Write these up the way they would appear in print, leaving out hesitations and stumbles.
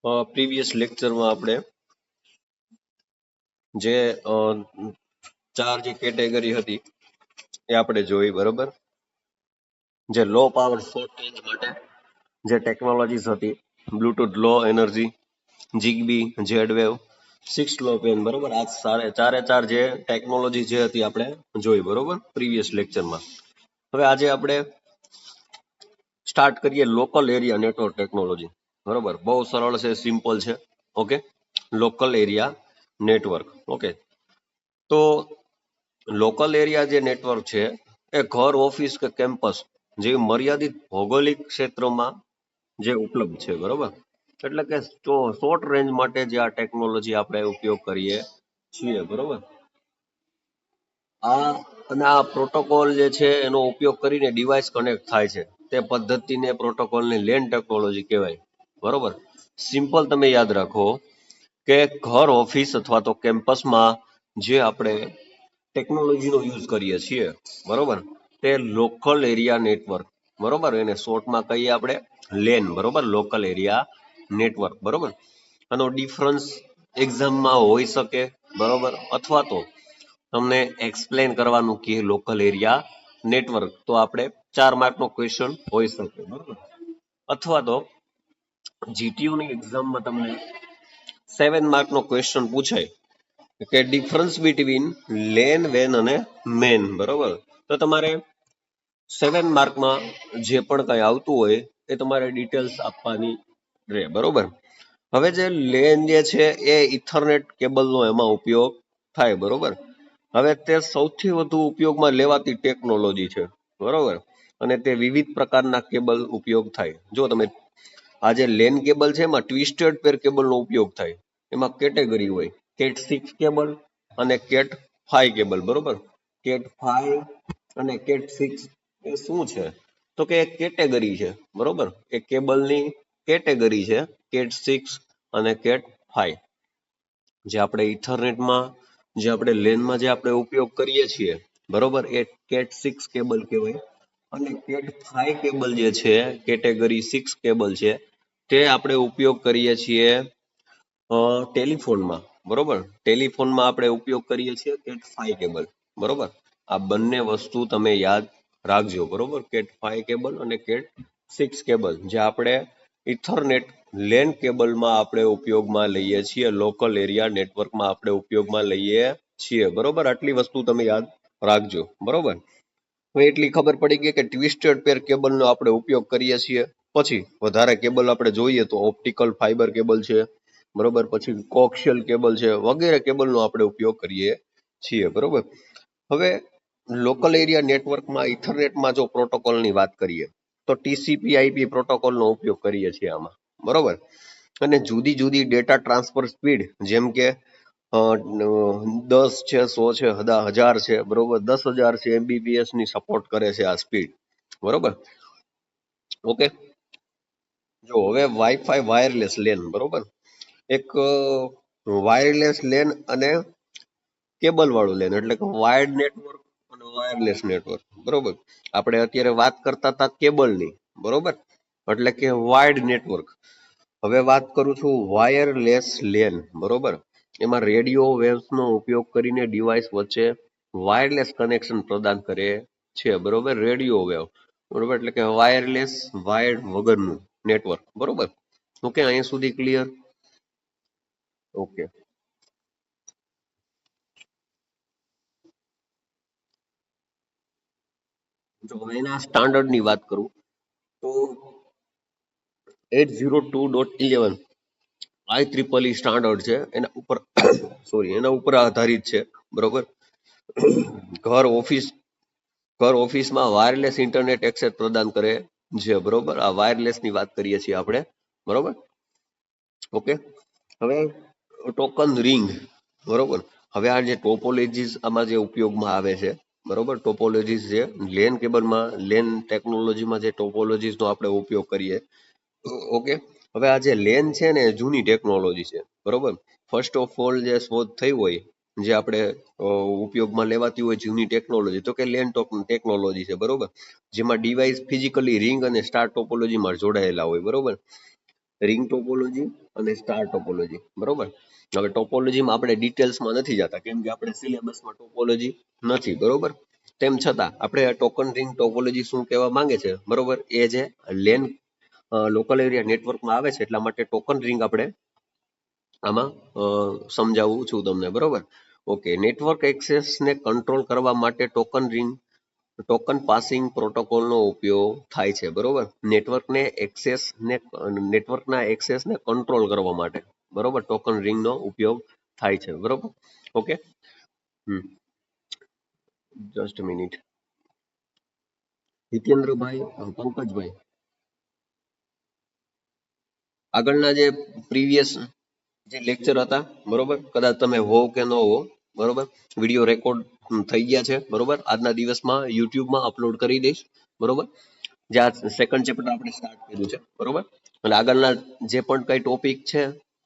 Previous લેક્ચરમાં આપણે જે ચાર જે કેટેગરી હતી એ આપણે જોઈ, બરોબર. જે લો પાવર શોર્ટ રેન્જ માટે જે ટેકનોલોજીસ હતી, Bluetooth low energy, Zigbee, Z wave, 6LoWPAN, બરોબર. આ ચારે ચાર જે ટેકનોલોજી જે હતી આપણે જોઈ, બરોબર, પ્રીવિયસ લેક્ચરમાં. હવે આજે આપણે સ્ટાર્ટ કરીએ લોકલ એરિયા નેટવર્ક ટેકનોલોજી, બરોબર. બહુ સરળ છે, સિમ્પલ છે. Okay, local area network. Okay, તો લોકલ એરિયા જે નેટવર્ક છે એ ઘર, ઓફિસ કે કેમ્પસ જે મર્યાદિત ભૌગોલિક ક્ષેત્રમાં જે ઉપલબ્ધ છે, બરોબર. એટલે કે શોર્ટ રેન્જ માટે જે આ ટેકનોલોજી આપણે ઉપયોગ કરીએ છીએ, બરોબર. અને આ પ્રોટોકોલ જે છે એનો ઉપયોગ કરીને ડિવાઇસ કનેક્ટ થાય છે, તે પદ્ધતિને પ્રોટોકોલની લેન ટેકનોલોજી કહેવાય, બરોબર. સિમ્પલ તમે યાદ રાખો કે ઘર, ઓફિસ અથવા તો કેમ્પસમાં જે આપણે ટેકનોલોજીનો યુઝ કરીએ છીએ, બરોબર, તે લોકલ એરિયા નેટવર્ક, બરોબર. એને શોર્ટમાં કહીએ આપણે લેન, બરોબર, લોકલ એરિયા નેટવર્ક, બરોબર. આનો ડિફરન્સ એક્ઝામમાં હોઈ શકે, બરોબર, અથવા તો તમને એક્સપ્લેન કરવાનું કે લોકલ એરિયા નેટવર્ક, તો આપણે 4 માર્કનો ક્વેશ્ચન હોઈ શકે, બરોબર. અથવા તો જીટીયુની એક્ઝામમાં તમને 7 માર્કનો ક્વેશ્ચન પૂછાય કે ડિફરન્સ બિટવીન લેન, વેન અને મેન, બરોબર. તો તમારે 7 માર્કમાં જે પણ કંઈ આવતું હોય એ તમારે ડિટેલ્સ આપવાની રહે, બરોબર. હવે જે લેન જે છે એ ઇથરનેટ કેબલનો એમાં ઉપયોગ થાય, બરોબર. હવે તે સૌથી વધુ ઉપયોગમાં લેવાતી ટેકનોલોજી છે, બરોબર. અને તે વિવિધ પ્રકારના કેબલ ઉપયોગ થાય. જો તમે આ જે લેન કેબલ છે એમાં ટ્વિસ્ટેડ પેર કેબલનો ઉપયોગ થાય. એમાં કેટેગરી હોય કેટ 6 કેબલ અને કેટ 5 કેબલ, બરોબર. કેટ 5 અને કેટ 6 એ શું છે? તો કે એક કેટેગરી છે, બરોબર. એ કેબલની કેટેગરી છે કેટ 6 અને કેટ 5. જે આપણે ઇથરનેટમાં, જે આપણે લેનમાં જે આપણે ઉપયોગ કરીએ છીએ, બરોબર, એ કેટ 6 કેબલ કહેવાય. અને કેટ 5 કેબલ જે છે, કેટેગરી 6 કેબલ છે, તે આપણે ઉપયોગ કરીએ છીએ ટેલિફોનમાં, બરોબર. ટેલિફોનમાં આપણે ઉપયોગ કરીએ છીએ કેટ 5 કેબલ, બરોબર. આ બંને વસ્તુ તમે યાદ રાખજો, બરોબર. કેટ 5 કેબલ અને કેટ 6 કેબલ જે આપણે ઇથરનેટ લેન કેબલમાં આપણે ઉપયોગમાં લઈએ છીએ, લોકલ એરિયા નેટવર્કમાં આપણે ઉપયોગમાં લઈએ છીએ, બરોબર. આટલી વસ્તુ તમે યાદ રાખજો, બરોબર. હવે એટલી ખબર પડી ગઈ કે ટ્વિસ્ટેડ પેર કેબલનો આપણે ઉપયોગ કરીએ છીએ. પછી વધારે કેબલ આપણે જોઈએ તો ઓપ્ટિકલ ફાઇબર કેબલ છે, બરોબર. પછી કોક્શિયલ કેબલ છે, વગેરે કેબલનો આપણે ઉપયોગ કરીએ છીએ, બરોબર. હવે લોકલ એરિયા નેટવર્કમાં ઇથરનેટમાં જો પ્રોટોકોલની વાત કરીએ તો ટીસીપી આઈપી પ્રોટોકોલનો ઉપયોગ કરીએ છીએ આમાં, બરોબર. અને જુદી જુદી ડેટા ટ્રાન્સફર સ્પીડ, જેમ કે 10 છે, 100 છે, 1000 છે, બરોબર, 10,000 છે, MBPS ની સપોર્ટ કરે છે આ સ્પીડ, બરોબર. ઓકે, જો હવે વાઈફાઈ વાયરલેસ લેન, બરોબર. એક વાયરલેસ લેન અને કેબલ વાળું લેન, એટલે કે વાયર્ડ નેટવર્ક અને વાયરલેસ નેટવર્ક, બરોબર. આપણે અત્યારે વાત કરતા હતા કેબલની, બરોબર, એટલે કે વાયર્ડ નેટવર્ક. હવે વાત કરું છું વાયરલેસ લેન, બરોબર. એમાં રેડિયો વેવ્સનો ઉપયોગ કરીને ડિવાઇસ વચ્ચે વાયરલેસ કનેક્શન પ્રદાન કરે છે, બરોબર. રેડિયો વેવ, બરોબર, એટલે કે વાયરલેસ, વાયર્ડ વગરનું નેટવર્ક, બરોબર. ઓકે, અહીંયા સુધી ક્લિયર? ઓકે, જો હવે એના સ્ટાન્ડર્ડની વાત કરું તો 802.11 IEEE સ્ટાન્ડર્ડ છે, એના ઉપર સોરી, એના ઉપર આધારિત છે, બરોબર. ઘર, ઓફિસમાં વાયરલેસ ઇન્ટરનેટ એક્સેસ પ્રદાન કરે છે, બરોબર. આ વાયરલેસની વાત કરીએ છીએ આપણે, બરોબર. ઓકે, હવે ટોકન રિંગ, બરોબર. હવે આ જે ટોપોલોજીસ આમાં જે ઉપયોગમાં આવે છે, બરોબર, ટોપોલોજીસ છે લેન કેબલમાં, લેન ટેકનોલોજીમાં જે ટોપોલોજીસનો આપણે ઉપયોગ કરીએ. ઓકે, હવે આ જે લેન છે ને એ જૂની ટેકનોલોજી છે, બરોબર. ફર્સ્ટ ઓફ ઓલ જે શોધ થઈ હોય, જે આપણે ઉપયોગમાં લેવાતી હોય જૂની ટેકનોલોજી, તો કે લેન ટેકનોલોજી છે, બરોબર. જેમાં ડિવાઇસ ફિઝિકલી રિંગ અને સ્ટાર ટોપોલોજીમાં જોડાયેલા હોય, બરોબર. રિંગ ટોપોલોજી અને સ્ટાર ટોપોલોજી, બરોબર. હવે ટોપોલોજીમાં આપણે ડિટેલ્સમાં નથી જતા કેમ કે આપણે સિલેબસમાં ટોપોલોજી નથી, બરોબર. તેમ છતાં આપણે ટોકન રિંગ ટોપોલોજી શું કહેવા માંગે છે, બરોબર, એ જે લેન લોકલ એરિયા નેટવર્કમાં આવે છે એટલા માટે ટોકન રિંગ આપણે આમાં સમજાવું છું તમને, બરોબર. ઓકે, નેટવર્ક એક્સેસને કંટ્રોલ કરવા માટે ટોકન રિંગ ટોકન પાસિંગ પ્રોટોકોલનો ઉપયોગ થાય છે, બરોબર. નેટવર્કના એક્સેસને કંટ્રોલ કરવા માટે, બરોબર, ટોકન રિંગનો ઉપયોગ થાય છે, બરોબર. ઓકે. Just minute. હિતેન્દ્રભાઈ, પંકજભાઈ, આગળના જે પ્રીવિયસ જે લેક્ચર હતા, બરોબર, કદાચ તમે હોવ કે ન હો, બરોબર, વિડીયો રેકોર્ડ થઈ ગયા છે, બરોબર. આજના દિવસમાં યુટ્યુબમાં અપલોડ કરી દઈશ, બરોબર. જે આ સેકન્ડ ચેપ્ટર આપણે સ્ટાર્ટ કર્યું છે, બરોબર. અને આગળના જે પણ કઈ ટોપિક છે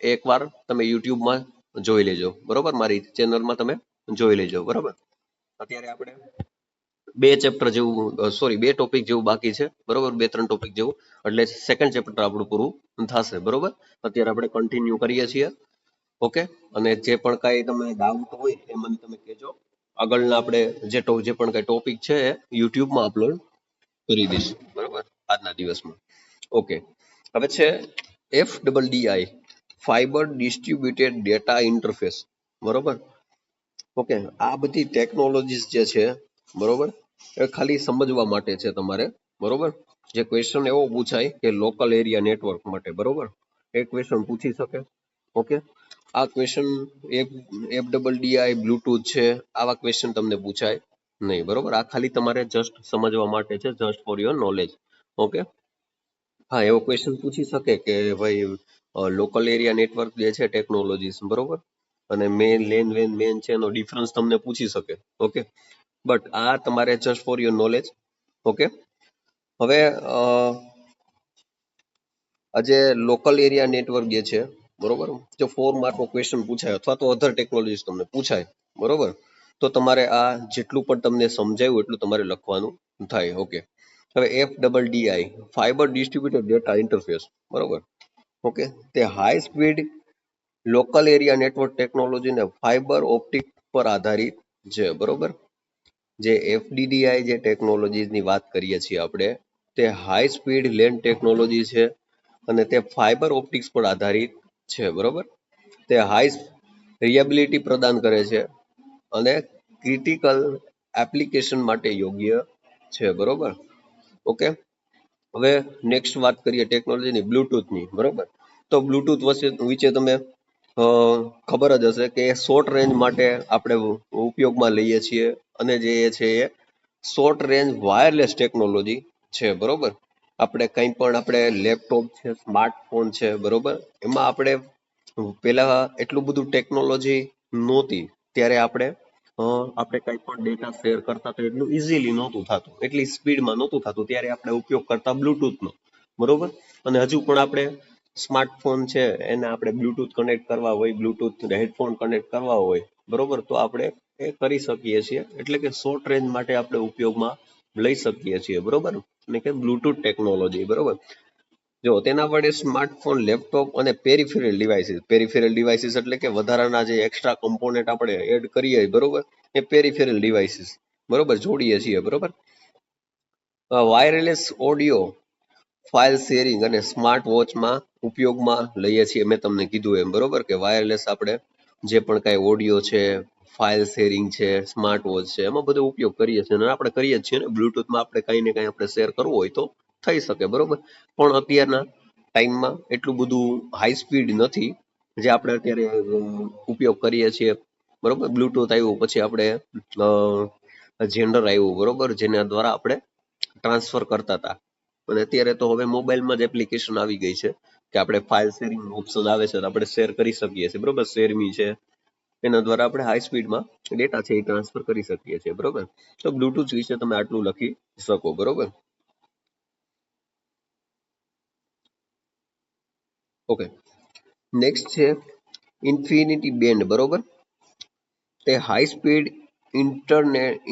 એ એકવાર તમે યુટ્યુબમાં જોઈ લેજો, બરોબર. મારી ચેનલમાં તમે જોઈ લેજો, બરોબર. અત્યારે આપણે બે ચેપ્ટર જેવું સોરી બે ટોપિક જેવું બાકી છે, બરોબર, બે ત્રણ ટોપિક જેવું, એટલે સેકન્ડ ચેપ્ટર આપણું પૂરું થશે, બરોબર. અત્યારે આપણે કન્ટિન્યુ કરીએ છીએ. ઓકે. અને જે પણ કાંઈ તમે ડાઉટ હોય એ મને તમે કહેજો. આગળના આપણે જે પણ કાંઈ ટોપિક છે એ યુટ્યુબમાં અપલોડ કરી દઈશું, બરોબર, આજના દિવસમાં. ઓકે. હવે છે FDDI, fibre distributed data interface, બરોબર. ઓકે. આ બધી ટેકનોલોજીસ જે છે, બરોબર, એ ખાલી સમજવા માટે છે તમારે, બરોબર. જે ક્વેશ્ચન એવો પૂછાય કે લોકલ એરિયા નેટવર્ક માટે, બરોબર, એ ક્વેશ્ચન પૂછી શકે. ઓકે. આ ક્વેશ્ચન FDDI બ્લૂટૂથ છે, આવા ક્વેશ્ચન તમને પૂછાય નહીં, બરોબર. આ ખાલી તમારે જસ્ટ સમજવા માટે છે, just for your knowledge. Okay. હા, એવો ક્વેશ્ચન પૂછી શકે કે ભાઈ લોકલ એરિયા નેટવર્ક જે છે ટેકનોલોજીસ, બરોબર, અને મેન લેન વેન મેન છે એનો ડિફરન્સ તમને પૂછી શકે. ઓકે. બટ આ તમારે just for your knowledge. Okay. હવે આજે લોકલ એરિયા નેટવર્ક જે છે, બરોબર, જો 4 માર્કનો ક્વેશ્ચન પૂછાય અથવા તો અધર ટેકનોલોજીસ તમને પૂછાય, બરોબર, તો તમારે આ જેટલું પણ તમને સમજાયું એટલું તમારે લખવાનું થાય. ઓકે. હવે FDDI, fibre distributed data interface, બરોબર. ઓકે. તે high speed local area network ટેકનોલોજીને ફાઇબર ઓપ્ટિક પર આધારિત છે, બરોબર. જે FDDI જે ટેકનોલોજીની વાત કરીએ છીએ આપણે, તે હાઈ સ્પીડ લેન ટેકનોલોજી છે અને તે ફાઇબર ઓપ્ટિક્સ પર આધારિત છે, બરોબર. તે હાઈ રિયાબિલિટી પ્રદાન કરે છે અને ક્રિટિકલ એપ્લિકેશન માટે યોગ્ય છે, બરોબર. ઓકે. હવે નેક્સ્ટ વાત કરીએ ટેકનોલોજીની, બ્લૂટૂથની, બરોબર. તો બ્લૂટૂથ વિશે તમે ખબર જ હશે કે શોર્ટ રેન્જ માટે આપણે ઉપયોગમાં લઈએ છીએ અને જે છે એ શોર્ટ રેન્જ વાયરલેસ ટેકનોલોજી છે, બરોબર. આપણે કંઈ પણ આપણે લેપટોપ છે, સ્માર્ટફોન છે, બરોબર, એમાં આપણે પેલા એટલું બધું ટેકનોલોજી નહોતી, ત્યારે આપણે કંઈ પણ ડેટા શેર કરતા તો એટલું ઇઝીલી નહોતું થતું, એટલી સ્પીડમાં નહોતું થતું, ત્યારે આપણે ઉપયોગ કરતા બ્લૂટૂથનો, બરોબર. અને હજુ પણ આપણે સ્માર્ટફોન છે એને આપણે બ્લૂટૂથ કનેક્ટ કરવા હોય, બ્લૂટૂથ હેડફોન કનેક્ટ કરવા હોય, બરોબર, તો આપણે એ કરી શકીએ છીએ. એટલે કે શોર્ટ રેન્જ માટે આપણે ઉપયોગમાં લઈ શકીએ છીએ, બરોબર. અને કે બ્લૂટૂથ ટેકનોલોજી, બરોબર. જો તેના વડે સ્માર્ટફોન, લેપટોપ અને પેરિફેરલ ડિવાઇસીસ એટલે કે વધારાના જે એક્સ્ટ્રા કમ્પોનેન્ટ આપણે એડ કરીએ, બરોબર, એ પેરિફેરલ ડિવાઇસીસ, બરોબર, જોડીએ છીએ, બરોબર. વાયરલેસ ઓડિયો ફાઇલ શેરિંગ અને સ્માર્ટ વોચમાં ઉપયોગમાં લઈએ છીએ, મેં તમને કીધું એમ, બરોબર, કે વાયરલેસ આપણે જે પણ કાંઈ ઓડિયો છે, ફાઇલ શેરિંગ છે, સ્માર્ટ વોચ છે, એમાં બધો ઉપયોગ કરીએ છીએ અને આપણે કરીએ જ છીએ ને. બ્લૂટૂથમાં આપણે કંઈ ને કંઈ આપણે શેર કરવું હોય તો થઈ શકે, બરોબર. પણ અત્યારના ટાઈમમાં એટલું બધું હાઈ સ્પીડ નથી જે આપણે અત્યારે ઉપયોગ કરીએ છીએ, બરોબર. બ્લૂટૂથ આવ્યું પછી આપણે જેન્ડર આવ્યું, બરોબર, જેના દ્વારા આપણે ટ્રાન્સફર કરતા હતા. અને અત્યારે તો હવે મોબાઈલમાં જ એપ્લિકેશન આવી ગઈ છે કે આપણે ફાઇલ શેરિંગ ઓપ્શન આવે છે તો આપણે શેર કરી શકીએ છીએ, બરોબર. શેરમી છે એના દ્વારા આપણે હાઈ સ્પીડમાં ડેટા છે એ ટ્રાન્સફર કરી શકીએ છીએ, બરોબર. તો બ્લૂટૂથ વિશે તમે આટલું લખી શકો, બરોબર. ઓકે. નેક્સ્ટ છે ઇન્ફિનિટી બેન્ડ, બરોબર. તે હાઈ સ્પીડ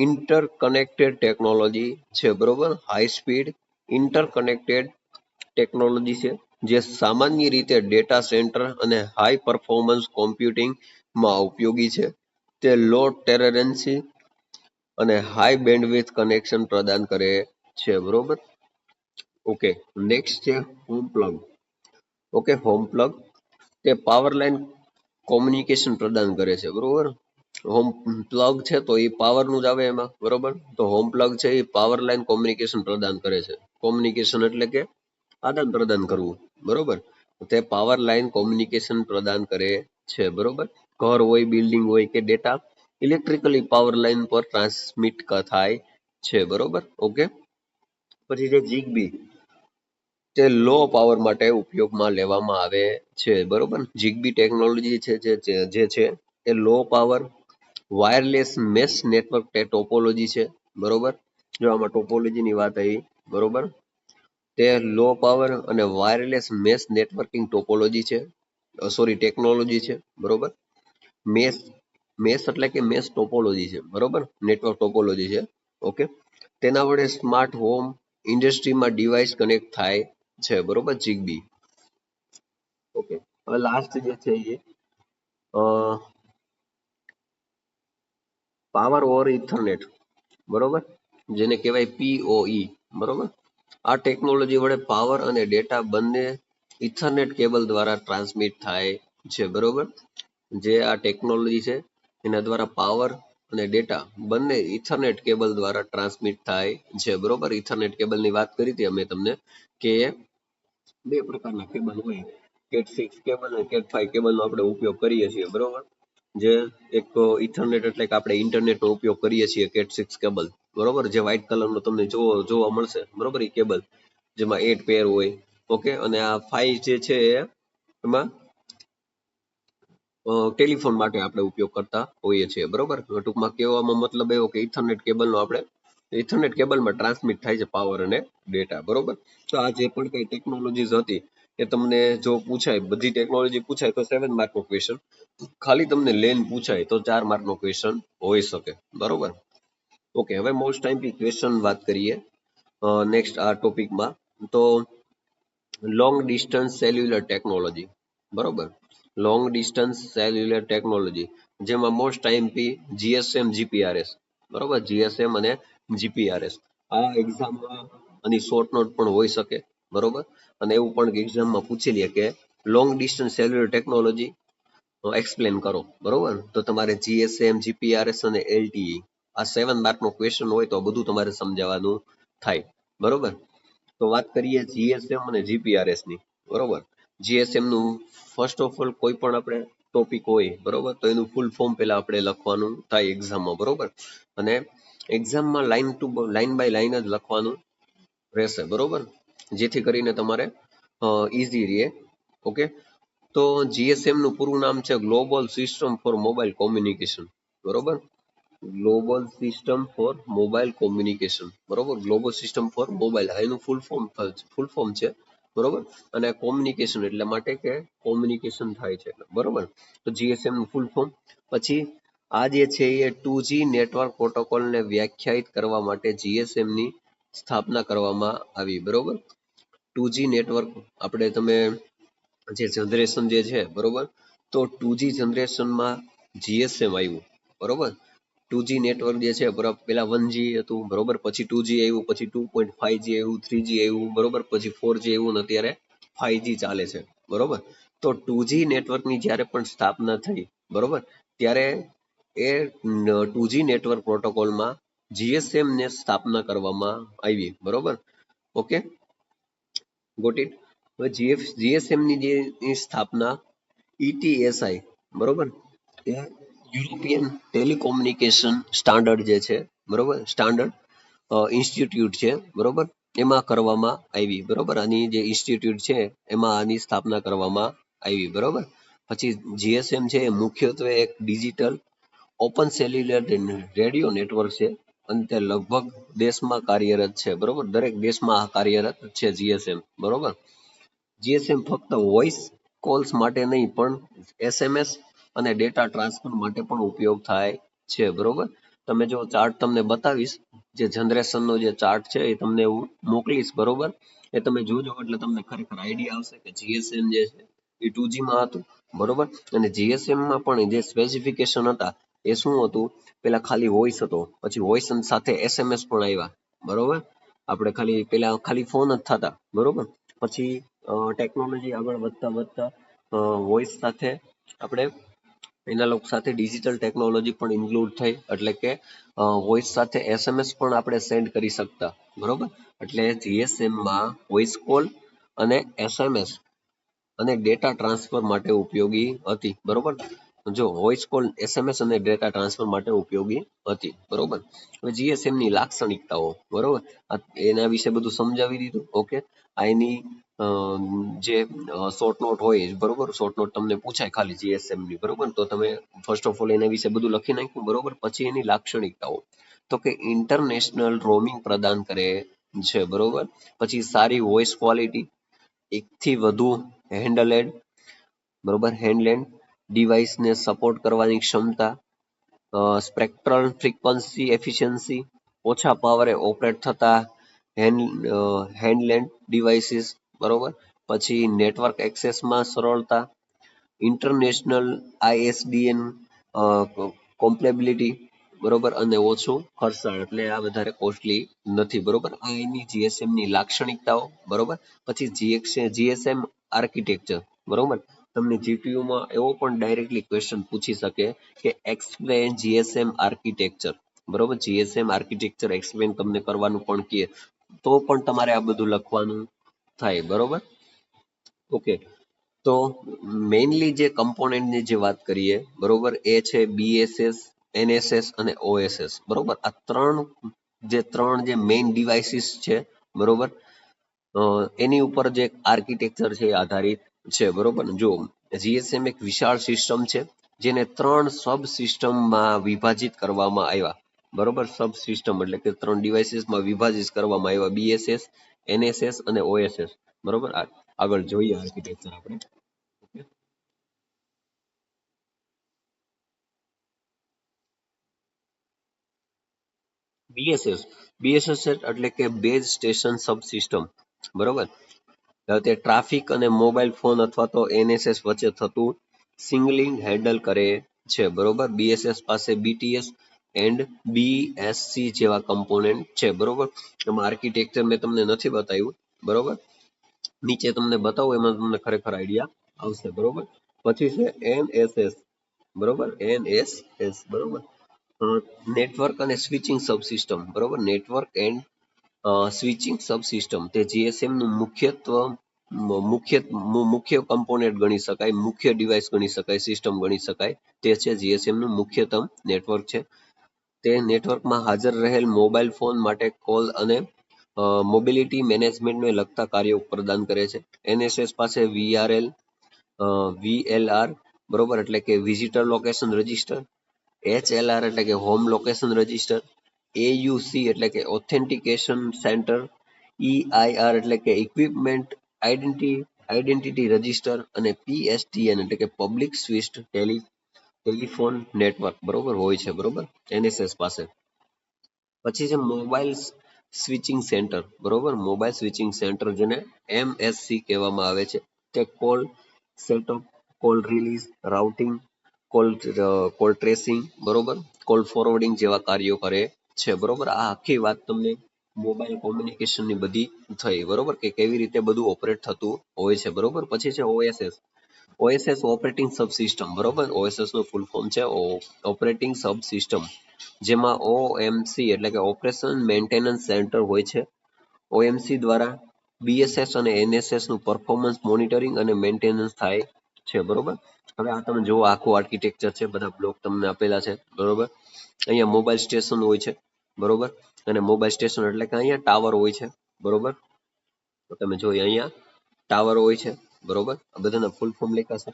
ઇન્ટરકનેક્ટેડ ટેકનોલોજી છે, બરોબર. હાઈ સ્પીડ ઇન્ટરકનેક્ટેડ ટેકનોલોજી છે જે સામાન્ય રીતે ડેટા સેન્ટર અને હાઈ પરફોર્મન્સ કોમ્પ્યુટિંગમાં ઉપયોગી છે. તે લો ટેરેન્સી અને હાઈ બેન્ડવિડ્થ કનેક્શન પ્રદાન કરે છે. બરોબર. ઓકે, નેક્સ્ટ છે home plug. Okay, home plug તે પાવર લાઇન કોમ્યુનિકેશન પ્રદાન કરે છે. બરોબર. હોમ પ્લગ છે તો એ પાવર નું જ આવે એમાં. બરોબર. તો હોમ પ્લગ છે એ પાવર લાઇન કોમ્યુનિકેશન પ્રદાન કરે છે. કોમ્યુનિકેશન એટલે કે આદાન પ્રદાન કરવું. બરોબર. તે પાવર લાઇન કોમ્યુનિકેશન પ્રદાન કરે છે. બરોબર. ઘર હોય, બિલ્ડિંગ હોય કે ડેટા ઇલેક્ટ્રિકલી પાવર લાઇન પર ટ્રાન્સમિટ થાય છે. બરોબર. ઓકે, પછી છે જીગબી. તે લો પાવર માટે ઉપયોગમાં લેવામાં આવે છે. બરોબર. જીગબી ટેકનોલોજી છે જે છે એ low power wireless mesh network topology છે. બરોબર. જો આમાં ટોપોલોજીની વાત આવી. બરોબર. તે લો પાવર અને વાયરલેસ મેશ નેટવર્કિંગ ટોપોલોજી છે. સોરી, ટેકનોલોજી છે. બરોબર. મેશ મેશ એટલે કે મેશ ટોપોલોજી છે. બરોબર. નેટવર્ક ટોપોલોજી છે. ઓકે, તેના વડે સ્માર્ટ હોમ ઇન્ડસ્ટ્રીમાં ડિવાઇસ કનેક્ટ થાય છે. બરોબર. જીગબી. ઓકે, હવે લાસ્ટ જે છે એ પાવર ઓવર ઇથરનેટ. બરોબર, જેને કહેવાય PoE. બરોબર. આ ટેકનોલોજી વડે પાવર અને ડેટા બંને ઇથરનેટ કેબલ દ્વારા ટ્રાન્સમિટ થાય છે. બરોબર. જે આ ટેકનોલોજી છે એના દ્વારા પાવર અને ડેટા બંને ઇથરનેટ કેબલ દ્વારા ટ્રાન્સમિટ થાય છે. બરોબર. ઇથરનેટ કેબલની વાત કરી હતી અમે તમને કે બે પ્રકારના કેબલ હોય, Cat6 કેબલ અને Cat5 કેબલનો આપણે ઉપયોગ કરીએ છીએ. બરોબર. જે એક ઇથરનેટ એટલે કે આપણે ઇન્ટરનેટનો ઉપયોગ કરીએ છીએ, Cat6 કેબલ. બરોબર. જે વ્હાઇટ કલરનો તમને જોવા મળશે. બરોબર. એ કેબલ જેમાં 8 પેર હોય. ઓકે, અને આ 5 જે છે એમાં ટેલિફોન માટે આપણે ઉપયોગ કરતા હોઈએ છીએ. બરોબર. ટૂંકમાં કહેવામાં મતલબ એવો કે ઇથરનેટ કેબલનો આપણે ઇથરનેટ કેબલમાં ટ્રાન્સમિટ થાય છે પાવર અને ડેટા. બરોબર. તો આ જે પણ કઈ ટેકનોલોજીસ હતી એ તમને જો પૂછાય, બધી ટેકનોલોજી પૂછાય તો 7 માર્કનો ક્વેશ્ચન, ખાલી તમને લેન પૂછાય તો 4 માર્કનો ક્વેશ્ચન હોઈ શકે. બરોબર. ઓકે, હવે મોસ્ટ ટાઈમ ક્વેશ્ચન વાત કરીએ નેક્સ્ટ આ ટોપિકમાં. તો લોંગ ડિસ્ટન્સ સેલ્યુલર ટેકનોલોજી. બરોબર. લોંગ ડિસ્ટન્સ સેલ્યુલર ટેકનોલોજી, જેમાં મોસ્ટ આઈએમપી GSM GPRS. બરોબર. GSM અને GPRS આ એક્ઝામમાં આની શોર્ટ નોટ પણ હોઈ શકે. બરોબર. અને એવું પણ એક્ઝામમાં પૂછી લે કે long distance cellular technology explain કરો. બરોબર. તો તમારે GSM GPRS અને LTE આ 7 માર્કનો ક્વેશ્ચન હોય તો બધું તમારે સમજાવવાનું થાય. બરોબર. તો વાત કરીએ GSM અને GPRS ની. બરોબર. GSM નું ફર્સ્ટ ઓફ ઓલ કોઈ પણ આપણે ટોપિક હોય, બરોબર, તો એનું ફૂલ ફોર્મ પહેલા આપણે લખવાનું થાય એક્ઝામમાં. બરોબર. અને એક્ઝામમાં લાઈન બાય લાઈન જ લખવાનું રહેશે. બરોબર. જેથી કરીને તમારે ઈઝી રહે. ઓકે, તો GSM નું પૂરું નામ છે global system for mobile communication. બરોબર. Global system for mobile communication. બરોબર. ગ્લોબલ સિસ્ટમ ફોર મોબાઈલ એનું ફૂલ ફોર્મ છે. બરોબર. અને કોમ્યુનિકેશન એટલે માટે કે કોમ્યુનિકેશન થાય છે. બરોબર. તો GSM નું ફૂલ ફોર્મ. પછી આ જે છે એ 2G નેટવર્ક પ્રોટોકોલને વ્યાખ્યાયિત કરવા માટે GSM ની સ્થાપના કરવામાં આવી. બરોબર. 2G નેટવર્ક આપણે તમે જે જનરેશન જે છે, બરોબર, તો 2G જનરેશનમાં GSM આવ્યું. બરોબર. 2G નેટવર્ક જે છે પેલા 1G હતું. બરોબર. પછી 2G આવ્યું, પછી 2.5G આવ્યું, 3G આવ્યું. બરોબર. પછી 4G આવ્યું, ને અત્યારે 5G ચાલે છે. બરોબર. તો 2G નેટવર્કની જ્યારે પણ સ્થાપના થઈ, બરોબર, ત્યારે એ 2G નેટવર્ક પ્રોટોકોલમાં GSM ને સ્થાપના કરવામાં આવી. બરોબર. Okay, got it. હવે GSM ની જે સ્થાપના ETSI, બરોબર, એ યુરોપિયન ટેલિકોમ્યુનિકેશન સ્ટાન્ડર્ડ જે છે, બરોબર, સ્ટાન્ડર્ડ ઇન્સ્ટિટ્યૂટ છે. બરોબર. એમાં કરવામાં આવી. બરોબર. આની જે ઇન્સ્ટિટ્યૂટ છે એમાં આની સ્થાપના કરવામાં આવી. બરોબર. પછી GSM છે એ મુખ્યત્વે એક digital open cellular radio network છે અને તે લગભગ દેશમાં કાર્યરત છે. બરોબર. દરેક દેશમાં કાર્યરત છે GSM. બરોબર. GSM ફક્ત વોઇસ કોલ્સ માટે નહીં પણ SMS અને ડેટા ટ્રાન્સફર માટે પણ ઉપયોગ થાય છે. બરોબર. તમે જો ચાર્ટ તમને બતાવીશ જે જનરેશનનો જે ચાર્ટ છે એ તમને હું મોકલીશ, બરોબર? એ તમે જોજો એટલે તમને ખરેખર આઈડિયા આવશે કે જીએસએમ જે છે એ 2G માં હતું, બરોબર? અને જીએસએમ માં પણ જે સ્પેસિફિકેશન હતા એ શું હતું, પેલા ખાલી વોઇસ હતો, પછી વોઇસ સાથે એસએમએસ પણ આવ્યા, બરોબર? આપણે પેલા ખાલી ફોન જ થતા, બરોબર? પછી ટેકનોલોજી આગળ વધતા વધતા વોઇસ સાથે આપણે એનાલોગ સાથે ડિજિટલ ટેકનોલોજી પણ ઇન્ક્લુડ થઈ, એટલે કે વોઇસ સાથે એસએમએસ પણ આપણે સેન્ડ કરી શકતા, બરોબર? એટલે જીએસએમ માં વોઇસ કોલ અને એસએમએસ અને ડેટા ટ્રાન્સફર માટે ઉપયોગી હતી, બરોબર? જો વોઇસ કોલ, એસએમએસ અને ડેટા ટ્રાન્સફર માટે ઉપયોગી હતી, બરોબર? હવે જીએસએમ ની લાક્ષણિકતાઓ, બરોબર? એના વિશે બધું સમજાવી દીધું, ઓકે? આ એની જે શોર્ટ નોટ હોય, બરોબર? શોર્ટ નોટ તમને પૂછાય ખાલી જીએસએમ ની, બરોબર? તો તમે ફર્સ્ટ ઓફ ઓલ એના વિશે બધું લખી નાખ્યું, બરોબર? પછી એની લાક્ષણિકતાઓ, તો કે ઇન્ટરનેશનલ રોમિંગ પ્રદાન કરે છે, બરોબર? પછી સારી વોઇસ ક્વોલિટી, એકથી વધુ હેન્ડલેડ, બરોબર, હેન્ડલેન્ડ ડિવાઇસને સપોર્ટ કરવાની ક્ષમતા, સ્પેક્ટ્રલ ફ્રીક્વન્સી એફિશિયન્સી, ઓછા પાવરે ઓપરેટ થતા હેન્ડલેન્ડ ડિવાઇસીસ, બરોબર? પછી નેટવર્ક એક્સેસમાં સરળતા, ઇન્ટરનેશનલ આઈએસડીએન કોમ્પેબિલિટી, બરોબર? અને ઓછું ખર્ચાળ, એટલે આ વધારે કોસ્ટલી નથી, બરોબર? આ એની જીએસએમ ની લાક્ષણિકતાઓ, બરોબર? પછી જીએસએમ આર્કિટેક્ચર, બરોબર? તમને જીપીયુ માં એવો પણ ડાયરેક્ટલી ક્વેશ્ચન પૂછી શકે કે એક્સપ્લેન જીએસએમ આર્કિટેક્ચર, બરોબર? જીએસએમ આર્કિટેક્ચર એક્સપ્લેન તમને કરવાનું પણ કહે, તો પણ તમારે આ બધું લખવાનું થાય, બરોબર? ઓકે, તો મેઇનલી જે કમ્પોનેન્ટની જે વાત કરીએ, બરોબર, એ છે બીએસએસ, એનએસએસ અને ઓએસએસ, બરોબર? આ ત્રણ જે મેઇન ડિવાઇસીસ છે, બરોબર, એની ઉપર જે આર્કિટેક્ચર છે એ આધારિત છે, બરોબર? જો જીએસએમ એક વિશાળ સિસ્ટમ છે જેને 3 સબ સિસ્ટમમાં વિભાજિત કરવામાં આવ્યા, બરોબર? સબ સિસ્ટમ એટલે કે 3 ડિવાઇસીસમાં વિભાજિત કરવામાં આવ્યા, બીએસએસ, એનએસએસ અને ઓએસએસ, બરોબર? આગળ જોઈએ આર્કિટેક્ચર આપણે. બીએસએસ એટલે કે બેઝ સ્ટેશન સબ સિસ્ટમ, બરોબર? તે ટ્રાફિક અને મોબાઈલ ફોન અથવા તો એનએસએસ વચ્ચે થતું સિંગલિંગ હેન્ડલ કરે છે, બરોબર? બીએસએસ પાસે બીટીએસ એન્ડ બીએસસી જેવા કમ્પોનેન્ટ છે, બરોબર? એમાં આર્કિટેક્ચર મેં તમને નથી બતાવ્યું, બરોબર? નીચે તમને બતાવું એમાં તમને ખરેખર આઈડિયા આવશે, બરોબર? પછી છે એનએસએસ, બરોબર? એનએસએસ, બરોબર? નેટવર્ક અને સ્વિચિંગ સબસિસ્ટમ, બરોબર? નેટવર્ક એન્ડ સ્વિચિંગ સબસિસ્ટમ, તે જીએસએમ નું મુખ્ય કમ્પોનેન્ટ ગણી શકાય, મુખ્ય ડિવાઇસ ગણી શકાય, સિસ્ટમ ગણી શકાય, તે છે જીએસએમ નું મુખ્યતમ નેટવર્ક છે. તે નેટવર્કમાં હાજર રહેલ મોબાઈલ ફોન માટે કોલ અને મોબિલિટી મેનેજમેન્ટને લગતા કાર્યો પ્રદાન કરે છે. એનએસએસ પાસે વીએલઆર, બરોબર, એટલે કે વિઝિટર લોકેશન રજિસ્ટર, HLR એટલે કે હોમ લોકેશન રજિસ્ટર, AUC એટલે કે ઓથેન્ટિકેશન સેન્ટર, EIR એટલે કે ઇક્વિપમેન્ટ આઈડેન્ટિટી રજિસ્ટર અને PSTN એટલે કે પબ્લિક સ્વિચ્ડ ટેલિફોન નેટવર્ક, બરોબર, હોય છે, બરોબર, એનએસએસ પાસે. પછી છે મોબાઈલ સ્વિચિંગ સેન્ટર, બરોબર? મોબાઈલ સ્વિચિંગ સેન્ટર જેને MSC કહેવામાં આવે છે, તે call setup, call release, routing, call tracing, બરોબર, કોલ ફોરવર્ડિંગ જેવા કાર્યો કરે છે, બરોબર? આ આખી વાત તમને મોબાઈલ કોમ્યુનિકેશનની બધી થઈ, બરોબર, કે કેવી રીતે બધું ઓપરેટ થતું હોય છે, બરોબર? પછી છે ઓએસએસ, ઓએસએસ ઓપરેટિંગ સબ સિસ્ટમ, બરોબર? ઓએસએસ નું ફૂલ ફોર્મ છે ઓપરેટિંગ સબ સિસ્ટમ, જેમાં ઓએમસી એટલે કે ઓપરેશન મેન્ટેનન્સ સેન્ટર હોય છે. ઓએમસી દ્વારા બીએસએસ અને એનએસએસ નું પરફોર્મન્સ મોનિટરિંગ અને મેન્ટેનન્સ થાય છે, બરોબર? હવે આ તમે જુઓ આખું આર્કિટેક્ચર છે, બધા બ્લોક તમને આપેલા છે, બરોબર? અહીંયા મોબાઈલ સ્ટેશન હોય છે, બરોબર? અને મોબાઈલ સ્ટેશન એટલે કે અહીંયા ટાવર હોય છે, બરોબર? તો તમે જોઈએ અહીંયા ટાવર હોય છે, બરોબર? આ બધાના ફૂલ ફોર્મ લખ્યા છે,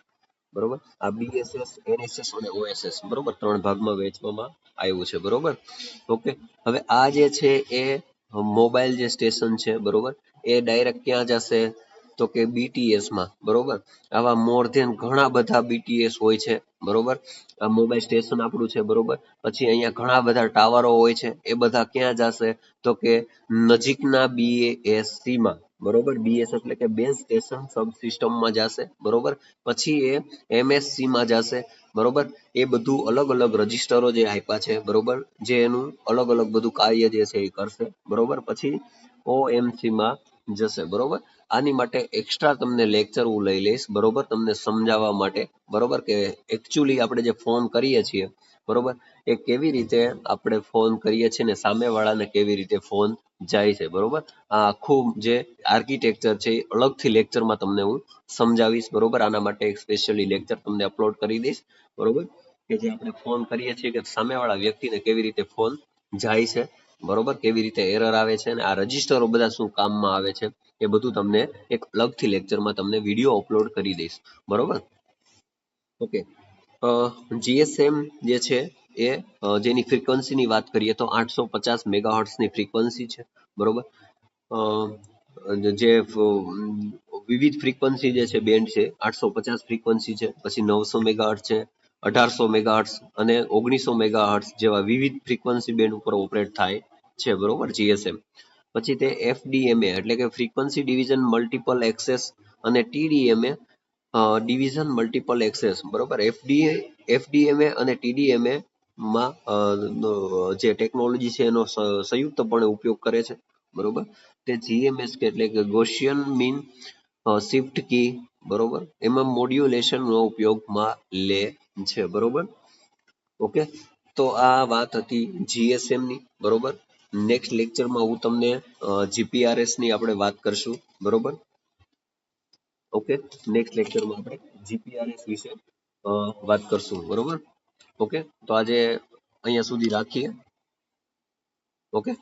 બરોબર? આ બીએસએસ, એનએસએસ અને ઓએસએસ, બરોબર, 3 ભાગમાં વહેંચવામાં આવ્યું છે, બરોબર? ઓકે, હવે આ જે છે એ મોબાઈલ જે સ્ટેશન છે, બરોબર, એ ડાયરેક્ટ ક્યાં જશે? તો કે BTS માં, બરોબર. આવા મોર ધેન ઘણા બધા BTS હોય છે, બરોબર. આ મોબાઈલ સ્ટેશન આપણું છે, બરોબર. પછી અહીંયા ઘણા બધા ટાવરો હોય છે, એ બધા ક્યાં જશે? તો કે નજીકના BSC માં, બરોબર. BS એટલે કે બેઝ સ્ટેશન સબ સિસ્ટમમાં જશે, બરોબર. પછી એ MSC માં જશે, બરોબર. એ બધું અલગ અલગ રજિસ્ટરો જે આપ્યા છે, બરોબર, જે એનું અલગ અલગ બધું કાર્ય જે છે એ કરશે, બરોબર. પછી OMC માં જશે, બરોબર. આની માટે એક્સ્ટ્રા તમને લેક્ચર હું લઈ લઈશ, બરોબર, તમને સમજાવવા માટે, બરોબર, કે એકચ્યુઅલી આપણે જે ફોન કરીએ છીએ, બરોબર, એ કેવી રીતે આપણે ફોન કરીએ છીએ ને સામેવાળાને કેવી રીતે ફોન જાય છે, બરોબર. આ આખું જે આર્કિટેક્ચર છે એ અલગથી લેક્ચરમાં તમને હું સમજાવીશ, બરોબર. આના માટે એક સ્પેશિયલી લેક્ચર તમને અપલોડ કરી દઈશ, બરોબર, કે જે આપણે ફોન કરીએ છીએ કે સામેવાળા વ્યક્તિને કેવી રીતે ફોન જાય છે, બરોબર, કેવી રીતે એરર આવે છે અને આ રજિસ્ટરો બધા શું કામમાં આવે છે, એ બધું તમને એક અલગથી લેક્ચરમાં તમને વિડીયો અપલોડ કરી દઈશ, બરોબર. ઓકે. GSM જે છે એ જેની ફ્રીક્વન્સીની વાત કરીએ તો 850 મેગાહર્ટ્ઝની ફ્રીક્વન્સી છે, બરોબર. અ, જે વિવિધ ફ્રીક્વન્સી જે છે બેન્ડ છે, 850 ફ્રીક્વન્સી છે, પછી 900 મેગાહર્ટ્ઝ છે, 1800 મેગાહર્ટ્ઝ અને 1900 મેગાહર્ટ્ઝ જેવા વિવિધ ફ્રીક્વન્સી બેન્ડ ઉપર ઓપરેટ થાય છે, બરોબર, GSM. પછી તે FDMA એટલે કે ફ્રીક્વન્સી ડિવિઝન મલ્ટિપલ એક્સેસ અને TDMA ડિવિઝન મલ્ટિપલ એક્સેસ, બરોબર. FDMA અને TDMA માં જે ટેકનોલોજી છે એનો સંયુક્તપણે ઉપયોગ કરે છે, બરોબર. તે GMS કે એટલે કે ગોસિયન મીન શિફ્ટ કી, બરોબર, એમાં મોડ્યુલેશન નો ઉપયોગમાં લે છે, બરોબર. ઓકે. તો આ વાત હતી GSM ની, બરોબર. નેક્સ્ટ લેક્ચરમાં હું તમને GPRS ની આપણે વાત કરશું, બરોબર. ઓકે. નેક્સ્ટ લેક્ચરમાં આપણે GPRS વિશે વાત કરશું, બરોબર. ઓકે. તો આજે અહીંયા સુધી રાખીએ. ઓકે.